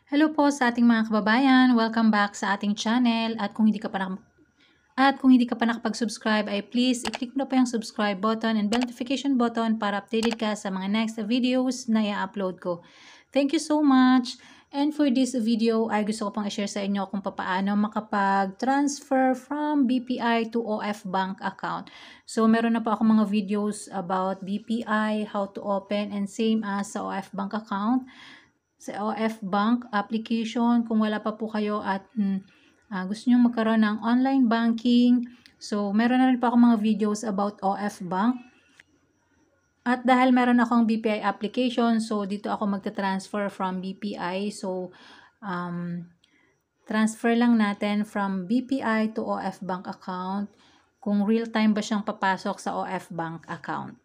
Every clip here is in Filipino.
Hello po sa ating mga kababayan. Welcome back sa ating channel. At kung hindi ka pa nakapag-subscribe ay please i-click mo na po yung subscribe button and bell notification button para updated ka sa mga next videos na i-upload ko. Thank you so much. And for this video ay gusto ko pang i-share sa inyo kung paano makapag-transfer from BPI to OF Bank account. So meron na po ako mga videos about BPI, how to open, and same as sa OF Bank account. Sa OF Bank application, kung wala pa po kayo at gusto nyo magkaroon ng online banking. So, meron na rin po ako mga videos about OF Bank. At dahil meron akong BPI application, so dito ako magta-transfer from BPI. So, transfer lang natin from BPI to OF Bank account kung real time ba siyang papasok sa OF Bank account.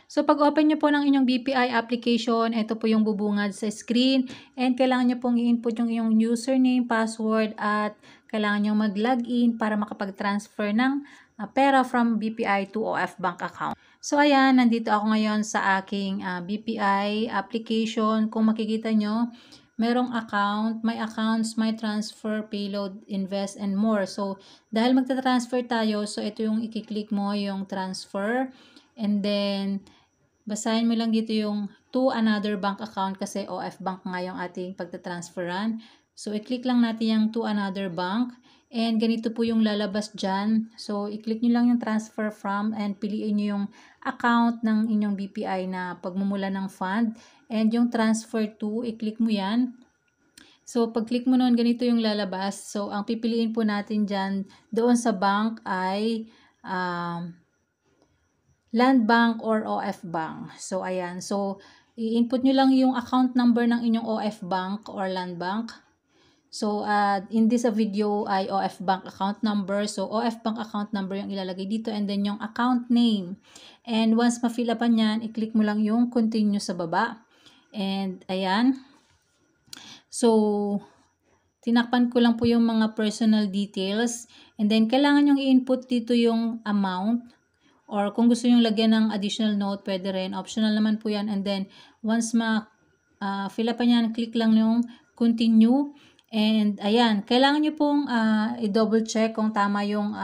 So, pag open nyo po ng inyong BPI application, ito po yung bubungad sa screen. And kailangan nyo pong i-input yung inyong username, password, at kailangan nyo mag-login para makapag-transfer ng pera from BPI to OF Bank account. So, ayan, nandito ako ngayon sa aking BPI application. Kung makikita nyo, merong account, my accounts, my transfer, payload, invest, and more. So, dahil magta-transfer tayo, so ito yung i-click mo, yung transfer. And then, basahin mo lang dito yung to another bank account kasi OF Bank nga yung ating pagtatransferan. So, i-click lang natin yung to another bank. And ganito po yung lalabas dyan. So, i-click nyo lang yung transfer from and piliin nyo yung account ng inyong BPI na pagmumula ng fund. And yung transfer to, i-click mo yan. So, pag-click mo nun, ganito yung lalabas. So, ang pipiliin po natin dyan doon sa bank ay Land Bank or OF Bank. So, ayan. So, i-input nyo lang yung account number ng inyong OF Bank or Land Bank. So, in this video ay OF Bank account number. So, OF Bank account number yung ilalagay dito and then yung account name. And once ma-fill upan yan, i-click mo lang yung continue sa baba. And, ayan. So, tinakpan ko lang po yung mga personal details. And then, kailangan yung i-input dito yung amount. Or kung gusto nyo lagyan ng additional note, pwede rin. Optional naman po yan. And then, once ma-fill upan yan, click lang yung continue. And, ayan. Kailangan nyo pong i-double check kung tama yung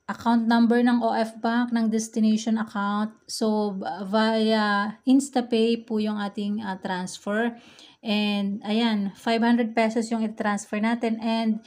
account number ng OF Bank, ng destination account. So, via InstaPay po yung ating transfer. And, ayan. 500 pesos yung i-transfer natin. And,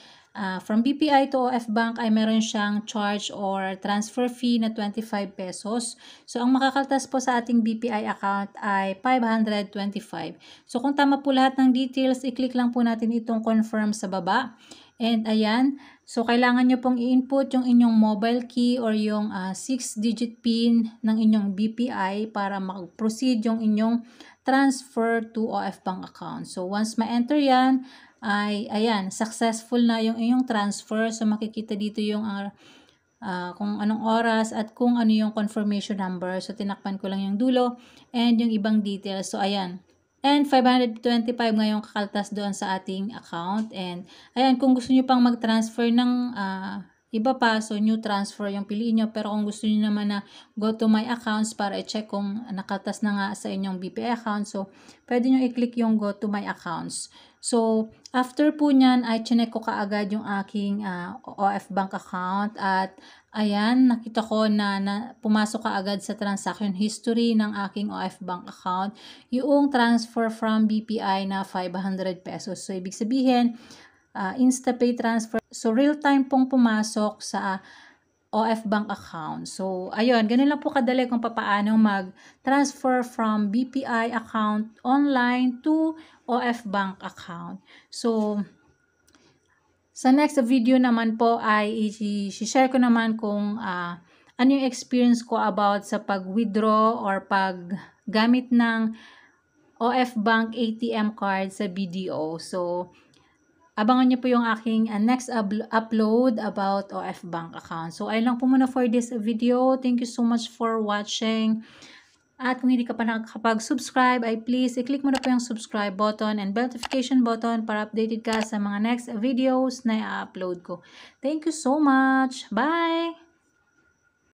from BPI to OF Bank ay meron siyang charge or transfer fee na 25 pesos. So, ang makakaltas po sa ating BPI account ay 525. So, kung tama po lahat ng details, i-click lang po natin itong confirm sa baba. And, ayan. So, kailangan nyo pong i-input yung inyong mobile key or yung 6-digit PIN ng inyong BPI para mag-proceed yung inyong transfer to OF Bank account. So, once ma-enter yan, ay, ayan, successful na yung inyong transfer. So, makikita dito yung kung anong oras at kung ano yung confirmation number. So, tinakpan ko lang yung dulo and yung ibang details. So, ayan. And 525 ngayong kakaltas doon sa ating account. And, ayan, kung gusto nyo pang mag-transfer ng iba pa, so new transfer yung piliin nyo. Pero kung gusto nyo naman na go to my accounts para i-check kung nakaltas na nga sa inyong BPI account, so pwede nyo i-click yung go to my accounts. So, after po nyan, ay chinek ko kaagad yung aking OF Bank account at ayan, nakita ko na pumasok kaagad sa transaction history ng aking OF Bank account yung transfer from BPI na 500 pesos. So, ibig sabihin, InstaPay transfer. So, real time pong pumasok sa OF Bank account. So, ayun, ganun lang po kadali kung paano mag-transfer from BPI account online to OF Bank account. So, sa next video naman po ay i-share ko naman kung ano yung experience ko about sa pag-withdraw or paggamit ng OF Bank ATM card sa BDO. So, abangan niyo po yung aking next upload about OF Bank account. So, ayun lang po muna for this video. Thank you so much for watching. At kung hindi ka pa nakakapag-subscribe, ay please i-click mo na po yung subscribe button and bell notification button para updated ka sa mga next videos na i-upload ko. Thank you so much. Bye!